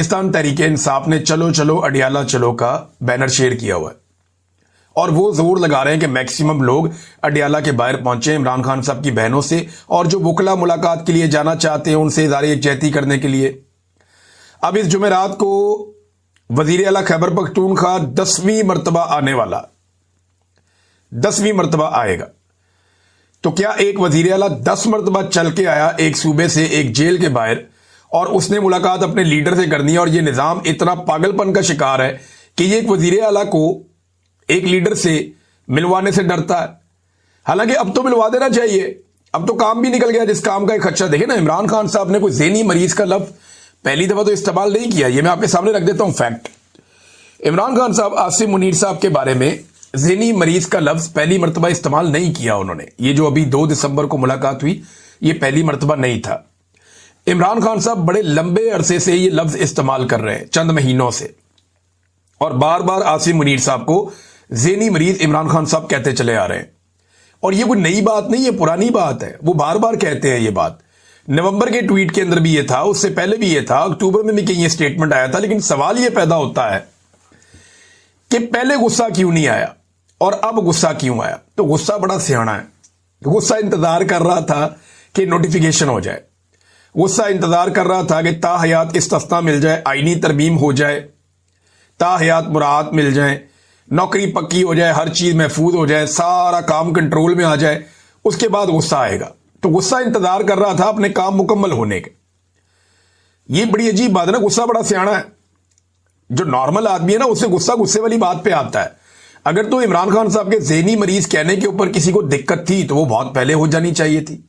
पाकिस्तान तहरीक इंसाफ ने चलो चलो अडियाला चलो का बैनर शेयर किया हुआ है और वो जोर लगा रहे हैं कि मैक्सिमम लोग अडियाला के बाहर पहुंचे इमरान खान साहब की बहनों से और जो वकला मुलाकात के लिए जाना चाहते हैं उनसे इज़हार यकजहती करने के लिए। अब इस जुमेरात को वजीर आला खैबर पख्तूनख्वा 10वीं मरतबा आने वाला, 10वीं मरतबा आएगा। तो क्या एक वजीर आला 10 मरतबा चल के आया एक सूबे से, एक जेल के बाहर, और उसने मुलाकात अपने लीडर से करनी है और ये निजाम इतना पागलपन का शिकार है कि ये एक वजीर आला को एक लीडर से मिलवाने से डरता है। हालांकि अब तो मिलवा देना चाहिए, अब तो काम भी निकल गया जिस काम का एक खदशा। देखे ना, इमरान खान साहब ने कोई ज़हनी मरीज का लफ्ज पहली दफा तो इस्तेमाल नहीं किया, ये मैं आपके सामने रख देता हूं फैक्ट। इमरान खान साहब आसिम मुनीर साहब के बारे में ज़हनी मरीज का लफ्ज पहली मरतबा इस्तेमाल नहीं किया उन्होंने। ये जो अभी 2 दिसंबर को मुलाकात हुई ये पहली मरतबा नहीं था। इमरान खान साहब बड़े लंबे अरसे से ये लफ्ज इस्तेमाल कर रहे हैं, चंद महीनों से, और बार बार आसिम मुनीर साहब को ज़हनी मरीज इमरान खान साहब कहते चले आ रहे हैं। और ये कोई नई बात नहीं है, पुरानी बात है, वो बार बार कहते हैं ये बात। नवंबर के ट्वीट के अंदर भी ये था, उससे पहले भी ये था, अक्टूबर में भी कहीं ये स्टेटमेंट आया था। लेकिन सवाल ये पैदा होता है कि पहले गुस्सा क्यों नहीं आया और अब गुस्सा क्यों आया। तो गुस्सा बड़ा सियाना है, गुस्सा इंतजार कर रहा था कि नोटिफिकेशन हो जाए, गुस्सा इंतजार कर रहा था कि ताहयात इस्तिस्ना मिल जाए, आईनी तरमीम हो जाए, ताहयात मुराद मिल जाए, नौकरी पक्की हो जाए, हर चीज महफूज हो जाए, सारा काम कंट्रोल में आ जाए, उसके बाद गुस्सा आएगा। तो गुस्सा इंतजार कर रहा था अपने काम मुकम्मल होने के। ये बड़ी अजीब बात है ना, गुस्सा बड़ा सियाना है। जो नॉर्मल आदमी है ना उससे गुस्सा गुस्से वाली बात पे आता है। अगर तो इमरान खान साहब के ज़हनी मरीज कहने के ऊपर किसी को दिक्कत थी तो वो बहुत पहले हो जानी चाहिए थी,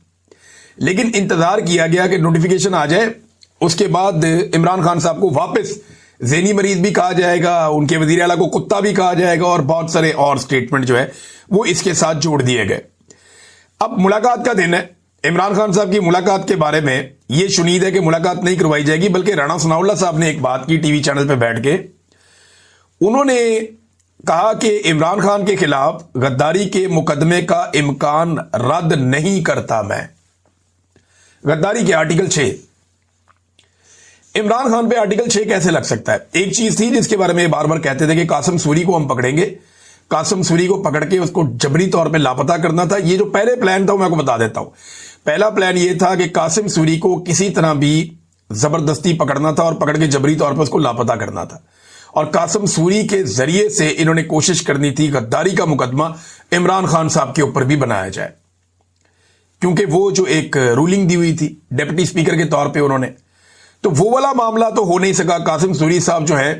लेकिन इंतजार किया गया कि नोटिफिकेशन आ जाए, उसके बाद इमरान खान साहब को वापस ज़हनी मरीज भी कहा जाएगा, उनके वजीर आला को कुत्ता भी कहा जाएगा और बहुत सारे और स्टेटमेंट जो है वो इसके साथ जोड़ दिए गए। अब मुलाकात का दिन है, इमरान खान साहब की मुलाकात के बारे में ये शुनीद है कि मुलाकात नहीं करवाई जाएगी, बल्कि राणा सनाउल्लाह साहब ने एक बात की टीवी चैनल पर बैठ के। उन्होंने कहा कि इमरान खान के खिलाफ गद्दारी के मुकदमे का इम्कान रद्द नहीं करता मैं। गद्दारी के आर्टिकल 6, इमरान खान पे आर्टिकल 6 कैसे लग सकता है। एक चीज थी जिसके बारे में बार बार कहते थे कि कासिम सूरी को हम पकड़ेंगे, कासिम सूरी को पकड़ के उसको जबरी तौर पे लापता करना था। ये जो पहले प्लान था मैं आपको बता देता हूं। पहला प्लान ये था कि कासिम सूरी को किसी तरह भी जबरदस्ती पकड़ना था और पकड़ के जबरी तौर पर उसको लापता करना था, और कासिम सूरी के जरिए से इन्होंने कोशिश करनी थी गद्दारी का मुकदमा इमरान खान साहब के ऊपर भी बनाया जाए, क्योंकि वो जो एक रूलिंग दी हुई थी डिप्टी स्पीकर के तौर पे उन्होंने, तो वो वाला मामला तो हो नहीं सका। कासिम सूरी साहब जो है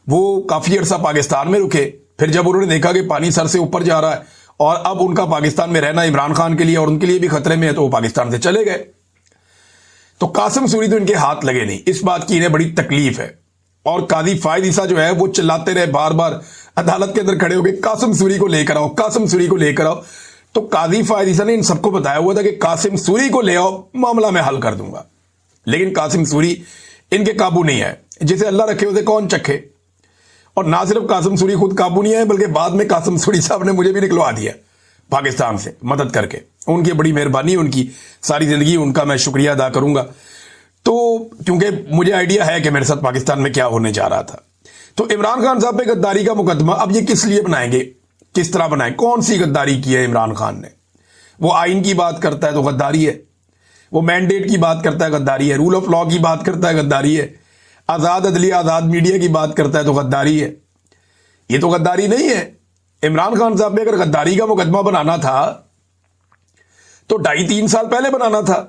वो काफी अरसा पाकिस्तान में रुके, फिर जब उन्होंने देखा कि पानी सर से ऊपर जा रहा है और अब उनका पाकिस्तान में रहना इमरान खान के लिए और उनके लिए भी खतरे में है, तो वो पाकिस्तान से चले गए। तो कासिम सूरी तो इनके हाथ लगे नहीं, इस बात की इन्हें बड़ी तकलीफ है। और काजी फायद ईसा जो है वो चिल्लाते रहे बार बार अदालत के अंदर खड़े हो गए, कासिम सूरी को लेकर आओ, कासिम सूरी को लेकर आओ। तो काजी फायद ईसा ने इन सबको बताया हुआ था कि कासिम सूरी को ले आओ, मामला मैं हल कर दूंगा। लेकिन कासिम सूरी इनके काबू नहीं आए, जिसे अल्लाह रखे उसे कौन चखे। और ना सिर्फ कासिम सूरी खुद काबू नहीं आए, बल्कि बाद में कासिम सूरी साहब ने मुझे भी निकलवा दिया पाकिस्तान से मदद करके। उनकी बड़ी मेहरबानी, उनकी सारी जिंदगी उनका मैं शुक्रिया अदा करूंगा। तो क्योंकि मुझे आइडिया है कि मेरे साथ पाकिस्तान में क्या होने जा रहा था। तो इमरान खान साहब पे गद्दारी का मुकदमा अब ये किस लिए बनाएंगे, किस तरह बनाए, कौन सी गद्दारी की है इमरान खान ने। वो आइन की बात करता है तो गद्दारी है, वो मैंडेट की बात करता है गद्दारी है, रूल ऑफ लॉ की बात करता है गद्दारी है, आजाद अदलिया आजाद मीडिया की बात करता है तो गद्दारी है। ये तो गद्दारी नहीं है। इमरान खान साहब ने अगर गद्दारी का मुकदमा बनाना था तो 2.5-3 साल पहले बनाना था।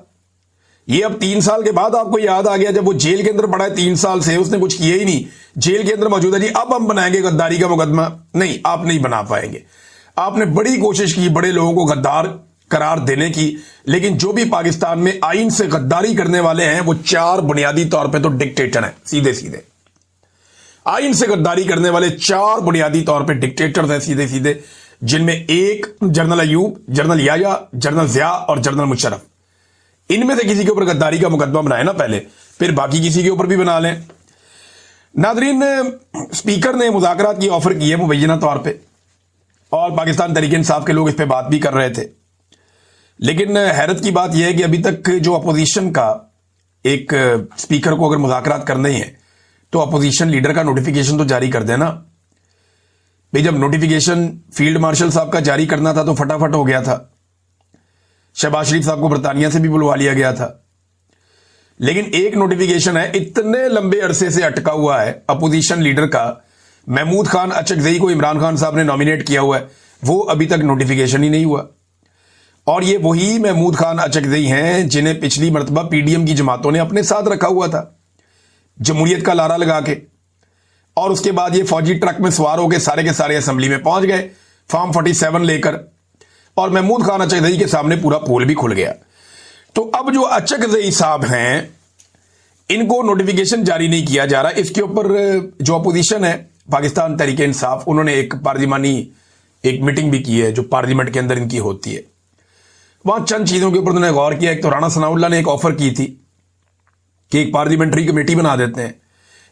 ये अब 3 साल के बाद आपको याद आ गया, जब वो जेल के अंदर पड़ा है 3 साल से, उसने कुछ किया ही नहीं, जेल के अंदर मौजूद है जी, अब हम बनाएंगे गद्दारी का मुकदमा। नहीं, आप नहीं बना पाएंगे। आपने बड़ी कोशिश की बड़े लोगों को गद्दार करार देने की, लेकिन जो भी पाकिस्तान में आइन से गद्दारी करने वाले हैं वो 4 बुनियादी तौर पे तो डिक्टेटर हैं, सीधे सीधे। आइन से गद्दारी करने वाले 4 बुनियादी तौर पे डिक्टेटर हैं सीधे सीधे, जिनमें एक जनरल अयूब, जनरल याया, जनरल जिया और जनरल मुशर्रफ। इनमें से किसी के ऊपर गद्दारी का मुकदमा बनाए ना पहले, फिर बाकी किसी के ऊपर भी बना लें। नादरीन, स्पीकर ने मुज़ाकरात की ऑफर की है मुबैना तौर पे, और पाकिस्तान तहरीक इंसाफ के लोग इस पर बात भी कर रहे थे। लेकिन हैरत की बात यह है कि अभी तक जो अपोजिशन का एक स्पीकर को अगर मुज़ाकरात करने हैं तो अपोजिशन लीडर का नोटिफिकेशन तो जारी कर देना भाई। जब नोटिफिकेशन फील्ड मार्शल साहब का जारी करना था तो फटाफट हो गया था। शहबाज शरीफ साहब को बरतानिया से भी बुलवा लिया गया था, लेकिन एक नोटिफिकेशन है इतने लंबे अरसे से अटका हुआ है अपोजिशन लीडर का, महमूद खान अचकजई को इमरान खान साहब ने नॉमिनेट किया हुआ है, वो अभी तक नोटिफिकेशन ही नहीं हुआ। और ये वही महमूद खान अचकजई हैं जिन्हें पिछली मर्तबा पीडीएम की जमातों ने अपने साथ रखा हुआ था जमहूरियत का लारा लगा के, और उसके बाद ये फौजी ट्रक में सवार होकर सारे के सारे असेंबली में पहुंच गए फॉर्म 47 लेकर, और महमूद खान अचकजई के सामने पूरा पोल भी खुल गया। तो अब जो अचकजई साहब हैं इनको नोटिफिकेशन जारी नहीं किया जा रहा। इसके ऊपर जो अपोजिशन है पाकिस्तान तहरीक इंसाफ, उन्होंने एक पार्लिमानी एक मीटिंग भी की है जो पार्लियामेंट के अंदर इनकी होती है। वहां चंद चीजों के ऊपर उन्होंने गौर किया। एक तो राणा सनाउल्लाह ने एक ऑफर की थी कि एक पार्लियामेंट्री कमेटी बना देते हैं,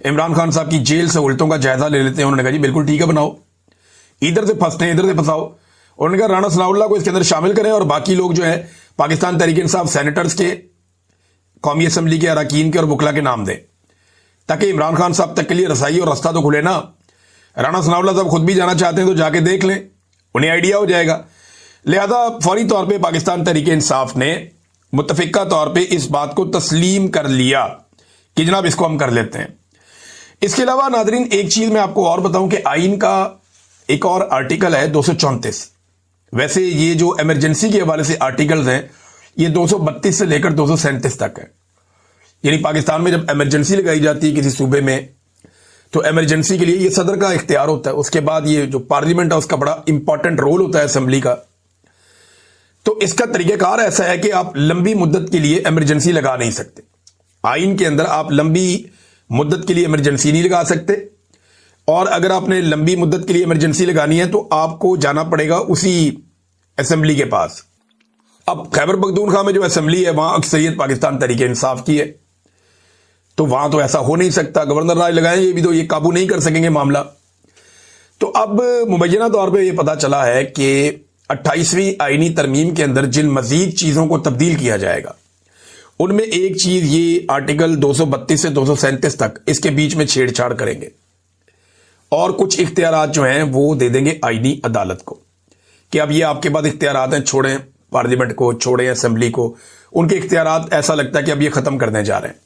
इमरान खान साहब की जेल सहूलतों का जायजा ले लेते हैं। उन्होंने कहा जी बिल्कुल ठीक है, बनाओ, इधर से फंसते हैं इधर से फंसाओ। उन्होंने कहा राणा सनाउल्लाह को इसके अंदर शामिल करें और बाकी लोग जो है पाकिस्तान तहरीक इंसाफ सेनेटर्स के, कौमी असम्बली के अरकान के और वकला के नाम दें, ताकि इमरान खान साहब तक के लिए रसाई और रास्ता तो खुले ना। राणा सनाउल्लाह साहब खुद भी जाना चाहते हैं तो जाके देख लें, उन्हें आइडिया हो जाएगा। लिहाजा फौरी तौर पे पाकिस्तान तहरीक इंसाफ ने मुत्तफिका तौर पे इस बात को तस्लीम कर लिया कि जनाब इसको हम कर लेते हैं। इसके अलावा नादरीन एक चीज मैं आपको और बताऊं कि आइन का एक और आर्टिकल है 234। वैसे ये जो इमरजेंसी के हवाले से आर्टिकल्स हैं ये 232 से लेकर 237 तक है। यानी पाकिस्तान में जब इमरजेंसी लगाई जाती है किसी सूबे में तो इमरजेंसी के लिए ये सदर का इख्तियार होता है, उसके बाद ये जो पार्लियामेंट है उसका बड़ा इंपॉर्टेंट रोल होता है असेंबली का। तो इसका तरीकाकार ऐसा है कि आप लंबी मुद्दत के लिए इमरजेंसी लगा नहीं सकते। आइन के अंदर आप लंबी मुद्दत के लिए इमरजेंसी नहीं लगा सकते, और अगर आपने लंबी मुद्दत के लिए इमरजेंसी लगानी है तो आपको जाना पड़ेगा उसी असेंबली के पास। अब खैबर पख्तूनख्वा में जो असेंबली है वहां अक्सरियत पाकिस्तान तहरीक इंसाफ की है, तो वहां तो ऐसा हो नहीं सकता। गवर्नर राज लगाएं ये भी तो ये काबू नहीं कर सकेंगे मामला। तो अब मुबैना तौर पे ये पता चला है कि 28वीं आईनी तरमीम के अंदर जिन मजीद चीजों को तब्दील किया जाएगा उनमें एक चीज ये आर्टिकल 232 से 237 तक इसके बीच में छेड़छाड़ करेंगे, और कुछ इख्तियारात जो हैं वो दे देंगे आईनी अदालत को कि अब ये आपके पास इख्तियारात हैं, छोड़ें पार्लियामेंट को, छोड़ें असेंबली को। उनके इख्तियारात ऐसा लगता है कि अब ये खत्म करने जा रहे हैं,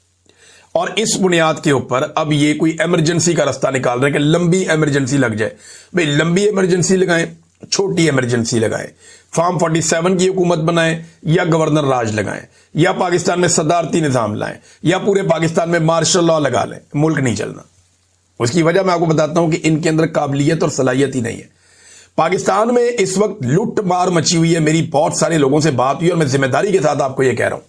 और इस बुनियाद के ऊपर अब ये कोई इमरजेंसी का रास्ता निकाल रहे हैं कि लंबी इमरजेंसी लग जाए। भाई लंबी इमरजेंसी लगाएं, छोटी इमरजेंसी लगाएं, फॉर्म 47 की हुकूमत बनाएं या गवर्नर राज लगाएं, या पाकिस्तान में सदारती निजाम लाएं, या पूरे पाकिस्तान में मार्शल लॉ लगा लें, मुल्क नहीं चलना। उसकी वजह मैं आपको बताता हूं कि इनके अंदर काबिलियत और सलाहियत ही नहीं है। पाकिस्तान में इस वक्त लुट मार मची हुई है। मेरी बहुत सारे लोगों से बात हुई और मैं जिम्मेदारी के साथ आपको यह कह रहा हूं।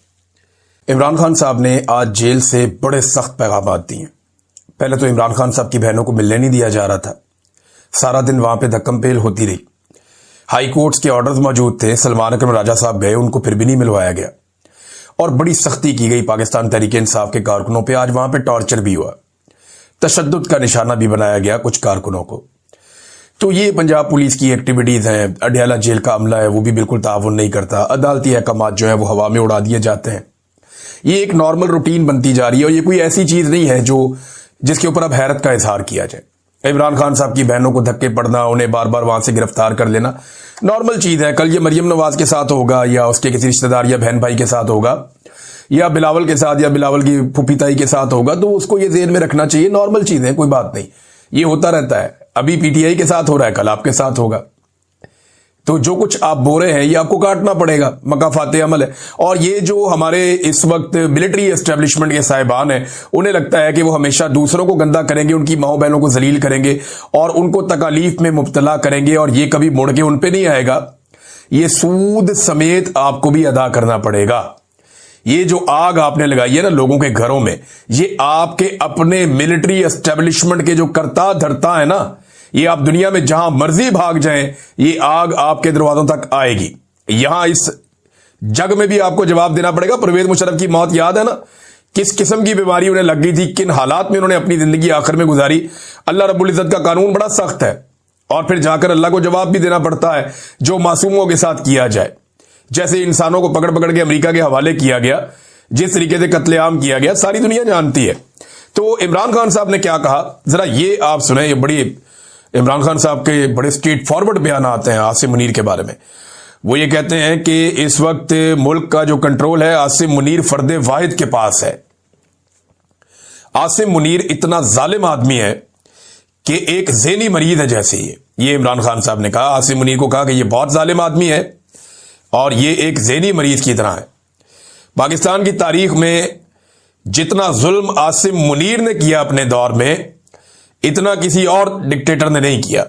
इमरान खान साहब ने आज जेल से बड़े सख्त पैगाम दिए। पहले तो इमरान खान साहब की बहनों को मिलने नहीं दिया जा रहा था, सारा दिन वहां पे धक्कम पेल होती रही। हाई कोर्ट्स के ऑर्डर्स मौजूद थे, सलमान अकरम राजा साहब गए, उनको फिर भी नहीं मिलवाया गया, और बड़ी सख्ती की गई पाकिस्तान तहरीक इंसाफ के कारकुनों पे। आज वहां पे टॉर्चर भी हुआ, तशद्दुद का निशाना भी बनाया गया कुछ कारकुनों को। तो ये पंजाब पुलिस की एक्टिविटीज हैं। अडयाला जेल का अमला है वो भी बिल्कुल ताउन नहीं करता, अदालती अहकामात जो है वो हवा में उड़ा दिए जाते हैं। ये एक नॉर्मल रूटीन बनती जा रही है, और ये कोई ऐसी चीज नहीं है जो जिसके ऊपर अब हैरत का इजहार किया जाए। इमरान खान साहब की बहनों को धक्के पड़ना, उन्हें बार बार वहां से गिरफ्तार कर लेना नॉर्मल चीज है। कल ये मरियम नवाज के साथ होगा, या उसके किसी रिश्तेदार या बहन भाई के साथ होगा, या बिलावल के साथ, या बिलावल की फूफी ताई के साथ होगा, तो उसको ये ज़हन में रखना चाहिए नॉर्मल चीज है, कोई बात नहीं, ये होता रहता है। अभी पीटीआई के साथ हो रहा है, कल आपके साथ होगा। तो जो कुछ आप बोल रहे हैं ये आपको काटना पड़ेगा, मकाफाते अमल है। और ये जो हमारे इस वक्त मिलिट्री एस्टेब्लिशमेंट के साहिबान हैं, उन्हें लगता है कि वो हमेशा दूसरों को गंदा करेंगे, उनकी माओ बहनों को जलील करेंगे और उनको तकालीफ में मुब्तला करेंगे, और ये कभी मुड़ के उन पे नहीं आएगा। ये सूद समेत आपको भी अदा करना पड़ेगा। ये जो आग आपने लगाई है ना लोगों के घरों में, ये आपके अपने मिलिट्री एस्टेब्लिशमेंट के जो करता धरता है ना, ये आप दुनिया में जहां मर्जी भाग जाएं, ये आग आपके दरवाजों तक आएगी। यहां इस जग में भी आपको जवाब देना पड़ेगा। परवेज मुशर्रफ की मौत याद है ना, किस किस्म की बीमारी उन्हें लग गई थी, किन हालात में उन्होंने अपनी जिंदगी आखिर में गुजारी। अल्लाह रब्बुल इज्जत का कानून बड़ा सख्त है, और फिर जाकर अल्लाह को जवाब भी देना पड़ता है जो मासूमों के साथ किया जाए। जैसे इंसानों को पकड़ पकड़ के अमेरिका के हवाले किया गया, जिस तरीके से कत्लेआम किया गया, सारी दुनिया जानती है। تو عمران خان صاحب نے کیا کہا ذرا یہ آپ سنیں. یہ بڑی عمران خان صاحب کے بڑے اسٹریٹ فارورڈ بیانات ہیں عاصم منیر کے بارے میں. وہ یہ کہتے ہیں کہ اس وقت ملک کا جو کنٹرول ہے عاصم منیر فرد واحد کے پاس ہے. عاصم منیر اتنا ظالم آدمی ہے کہ ایک ذہنی مریض ہے جیسے یہ عمران خان صاحب نے کہا. عاصم منیر کو کہا کہ یہ بہت ظالم آدمی ہے اور یہ ایک ذہنی مریض کی طرح ہے. پاکستان کی تاریخ میں جتنا ظلم عاصم منیر نے کیا اپنے دور میں اتنا کسی اور ڈکٹیٹر نے نہیں کیا.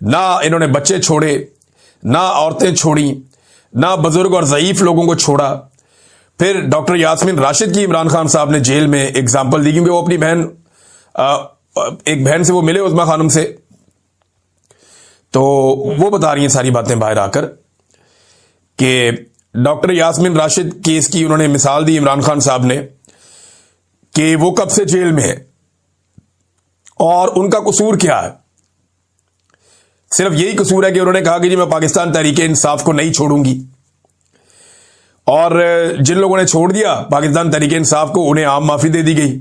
نہ انہوں نے بچے چھوڑے، نہ عورتیں چھوڑی، نہ بزرگ اور ضعیف لوگوں کو چھوڑا. پھر ڈاکٹر یاسمین راشد کی عمران خان صاحب نے جیل میں اگزامپل دی کیونکہ وہ اپنی ایک بہن سے وہ ملے عظما خانم سے، تو وہ بتا رہی ہیں ساری باتیں باہر آ کر کہ ڈاکٹر یاسمین راشد کیس کی انہوں نے مثال دی عمران خان صاحب نے کہ وہ کب سے جیل میں ہے اور ان کا قصور کیا ہے. صرف یہی قصور ہے کہ انہوں نے کہا کہ جی میں پاکستان تحریک انصاف کو نہیں چھوڑوں گی، اور جن لوگوں نے چھوڑ دیا پاکستان تحریک انصاف کو انہیں عام معافی دے دی گئی.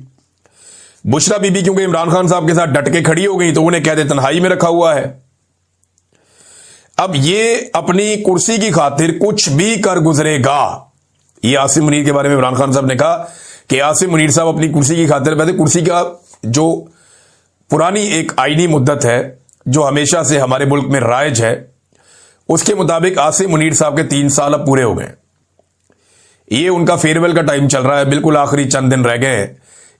بشرا بی بی کیونکہ عمران خان صاحب کے ساتھ ڈٹ کے کھڑی ہو گئی تو انہیں کہتے تنہائی میں رکھا ہوا ہے. اب یہ اپنی کرسی کی خاطر کچھ بھی کر گزرے گا. یہ عاصم منیر کے بارے میں عمران خان صاحب نے کہا کہ عاصم منیر صاحب اپنی کرسی کی خاطر، ویسے کرسی کا جو پرانی ایک آئینی مدت ہے جو ہمیشہ سے ہمارے ملک میں رائج ہے، اس کے مطابق عاصم منیر صاحب کے 3 سال اب پورے ہو گئے. یہ ان کا فیئرویل کا ٹائم چل رہا ہے، بالکل آخری چند دن رہ گئے ہیں.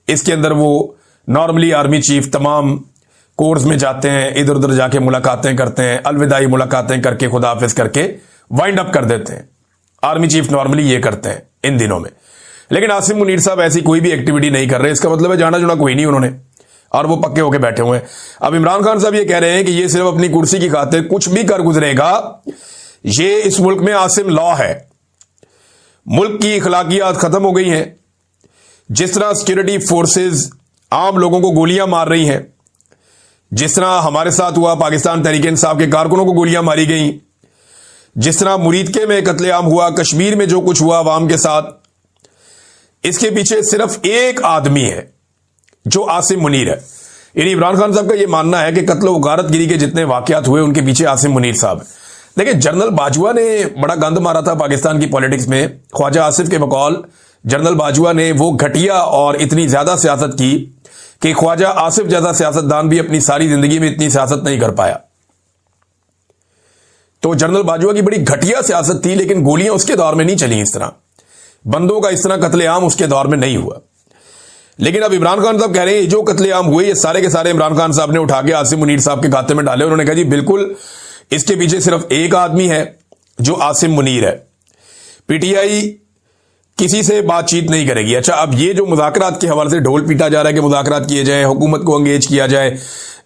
اس کے اندر وہ نارملی آرمی چیف تمام کورس میں جاتے ہیں، ادھر ادھر جا کے ملاقاتیں کرتے ہیں، الوداعی ملاقاتیں کر کے خدا حافظ کر کے وائنڈ اپ کر دیتے ہیں. آرمی چیف نارملی یہ کرتے ہیں ان دنوں میں. لیکن عاصم منیر صاحب ایسی کوئی بھی ایکٹیویٹی نہیں کر رہے. اس کا مطلب ہے جانا جونا کوئی نہیں انہوں نے، اور وہ پکے ہو کے بیٹھے ہوئے ہیں. اب عمران خان صاحب یہ کہہ رہے ہیں کہ یہ صرف اپنی کرسی کی خاطر کچھ بھی کر گزرے گا. یہ اس ملک میں عاصم لا ہے. ملک کی اخلاقیات ختم ہو گئی ہیں. جس طرح سیکورٹی فورسز عام لوگوں کو گولیاں مار رہی ہیں، جس طرح ہمارے ساتھ ہوا پاکستان تحریک انصاف کے کارکنوں کو گولیاں ماری گئیں، جس طرح مریدکے میں قتل عام ہوا، کشمیر میں جو کچھ ہوا عوام کے ساتھ، اس کے پیچھے صرف ایک آدمی ہے جو عاصم منیر ہے. یعنی عمران خان صاحب کا یہ ماننا ہے کہ قتل و غارت گیری کے جتنے واقعات ہوئے ان کے پیچھے عاصم منیر صاحب ہے. دیکھیں جنرل باجوہ نے بڑا گند مارا تھا پاکستان کی پالیٹکس میں. خواجہ آصف کے بقول جنرل باجوہ نے وہ گھٹیا اور اتنی زیادہ سیاست کی کہ خواجہ آصف جیسا سیاستدان بھی اپنی ساری زندگی میں اتنی سیاست نہیں کر پایا. تو جنرل باجوہ کی بڑی گھٹیا سیاست تھی، لیکن گولیاں اس کے دور میں نہیں چلی، اس طرح بندوں کا اس طرح قتل عام اس کے دور میں نہیں ہوا. لیکن اب عمران خان صاحب کہہ رہے ہیں جو قتل عام ہوئے یہ سارے کے سارے عمران خان صاحب نے اٹھا کے عاصم منیر صاحب کے کھاتے میں ڈالے. انہوں نے کہا جی بالکل اس کے پیچھے صرف ایک آدمی ہے جو عاصم منیر ہے. پی ٹی آئی کسی سے بات چیت نہیں کرے گی. اچھا اب یہ جو مذاکرات کے حوالے سے ڈھول پیٹا جا رہا ہے کہ مذاکرات کیے جائیں، حکومت کو انگیج کیا جائے،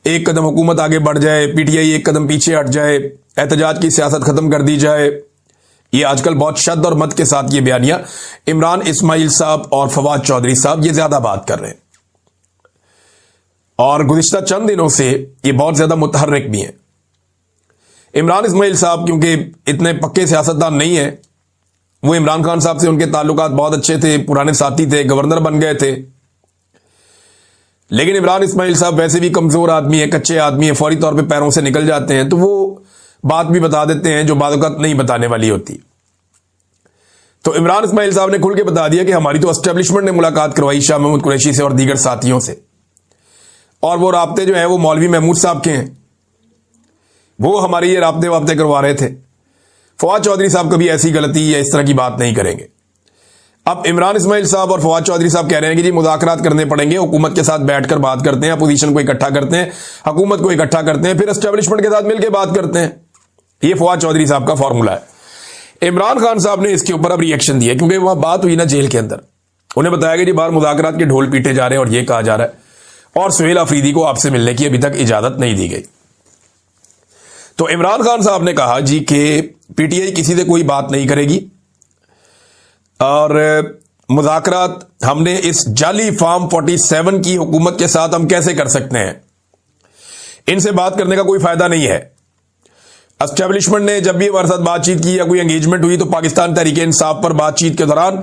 ایک قدم حکومت آگے بڑھ جائے، پی ٹی آئی ایک قدم پیچھے ہٹ جائے، احتجاج کی سیاست ختم کر دی جائے، یہ آج کل بہت شد اور مد کے ساتھ یہ بیانیاں عمران اسماعیل صاحب اور فواد چودھری صاحب یہ زیادہ بات کر رہے ہیں، اور گزشتہ چند دنوں سے یہ بہت زیادہ متحرک بھی ہیں. عمران اسماعیل صاحب کیونکہ اتنے پکے سیاستدان نہیں ہیں، وہ عمران خان صاحب سے ان کے تعلقات بہت اچھے تھے، پرانے ساتھی تھے، گورنر بن گئے تھے. لیکن عمران اسماعیل صاحب ویسے بھی کمزور آدمی ہیں، کچے آدمی ہیں، فوری طور پہ پیروں سے نکل جاتے ہیں، تو وہ بات بھی بتا دیتے ہیں جو بعض اوقات نہیں بتانے والی ہوتی. تو عمران اسماعیل صاحب نے کھل کے بتا دیا کہ ہماری تو اسٹیبلشمنٹ نے ملاقات کروائی شاہ محمود قریشی سے اور دیگر ساتھیوں سے، اور وہ رابطے جو ہیں وہ مولوی محمود صاحب کے ہیں، وہ ہماری یہ رابطے کروا رہے تھے. فواد چودھری صاحب کبھی ایسی غلطی یا اس طرح کی بات نہیں کریں گے. اب عمران اسماعیل صاحب اور فواد چودھری صاحب کہہ رہے ہیں کہ جی مذاکرات کرنے پڑیں گے، حکومت کے ساتھ بیٹھ کر بات کرتے ہیں، اپوزیشن کو اکٹھا کرتے ہیں، حکومت کو اکٹھا کرتے ہیں، پھر اسٹیبلشمنٹ کے ساتھ مل کے بات کرتے ہیں. یہ فواد چودھری صاحب کا فارمولا ہے. عمران خان صاحب نے اس کے اوپر اب ری ایکشن دیا کیونکہ وہاں بات ہوئی نا جیل کے اندر. انہیں بتایا کہ جی باہر مذاکرات کے ڈھول پیٹے جا رہے ہیں اور یہ کہا جا رہا ہے، اور سہیل آفریدی کو آپ سے ملنے کی ابھی تک اجازت نہیں دی گئی. تو عمران خان صاحب نے کہا جی کہ پی ٹی آئی کسی سے کوئی بات نہیں کرے گی، اور مذاکرات ہم نے اس جعلی فارم 47 کی حکومت کے ساتھ ہم کیسے کر سکتے ہیں، ان سے بات کرنے کا کوئی فائدہ نہیں ہے. اسٹیبلشمنٹ نے جب بھی ہمارے ساتھ بات چیت کی یا کوئی انگیجمنٹ ہوئی تو پاکستان تحریک انصاف پر بات چیت کے دوران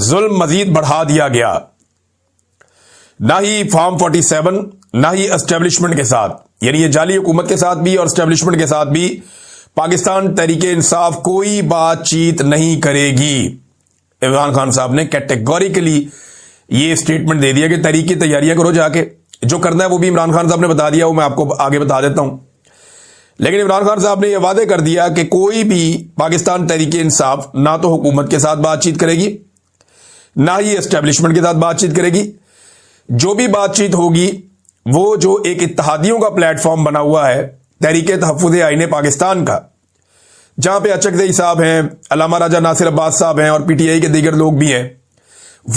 ظلم مزید بڑھا دیا گیا. نہ ہی فارم 47 نہ ہی اسٹیبلشمنٹ کے ساتھ، یعنی یہ جعلی حکومت کے ساتھ بھی اور اسٹیبلشمنٹ کے ساتھ بھی پاکستان تحریک انصاف کوئی بات چیت نہیں کرے گی۔ عمران خان صاحب نے کیٹیگوریکلی یہ سٹیٹمنٹ دے دیا کہ تحریک کی تیاریاں کرو، جا کے جو کرنا ہے وہ بھی عمران خان صاحب نے بتا دیا، وہ میں آپ کو آگے بتا دیتا ہوں۔ لیکن عمران خان صاحب نے یہ وعدے کر دیا کہ کوئی بھی پاکستان تحریک انصاف نہ تو حکومت کے ساتھ بات چیت کرے گی، نہ ہی اسٹیبلشمنٹ کے ساتھ بات چیت کرے گی۔ جو بھی بات چیت ہوگی وہ جو ایک اتحادیوں کا پلیٹ فارم بنا ہوا ہے تحریک تحفظ آئین پاکستان کا، جہاں پہ اچکزئی صاحب ہیں، علامہ راجہ ناصر عباس صاحب ہیں اور پی ٹی آئی کے دیگر لوگ بھی ہیں،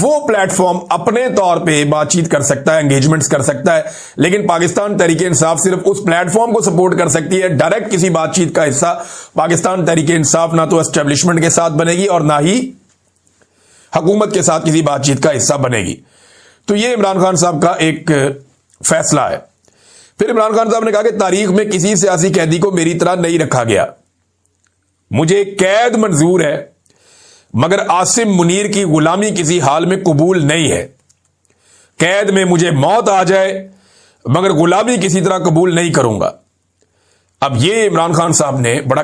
وہ پلیٹ فارم اپنے طور پہ بات چیت کر سکتا ہے، انگیجمنٹس کر سکتا ہے، لیکن پاکستان تحریک انصاف صرف اس پلیٹ فارم کو سپورٹ کر سکتی ہے۔ ڈائریکٹ کسی بات چیت کا حصہ پاکستان تحریک انصاف نہ تو اسٹیبلشمنٹ کے ساتھ بنے گی اور نہ ہی حکومت کے ساتھ کسی بات چیت کا حصہ بنے گی۔ تو یہ عمران خان صاحب کا ایک فیصلہ ہے۔ پھر عمران خان صاحب نے کہا کہ تاریخ میں کسی سیاسی قیدی کو میری طرح نہیں رکھا گیا، مجھے قید منظور ہے مگر عاصم منیر کی غلامی کسی حال میں قبول نہیں ہے۔ قید میں مجھے موت آ جائے مگر غلامی کسی طرح قبول نہیں کروں گا۔ اب یہ عمران خان صاحب نے بڑا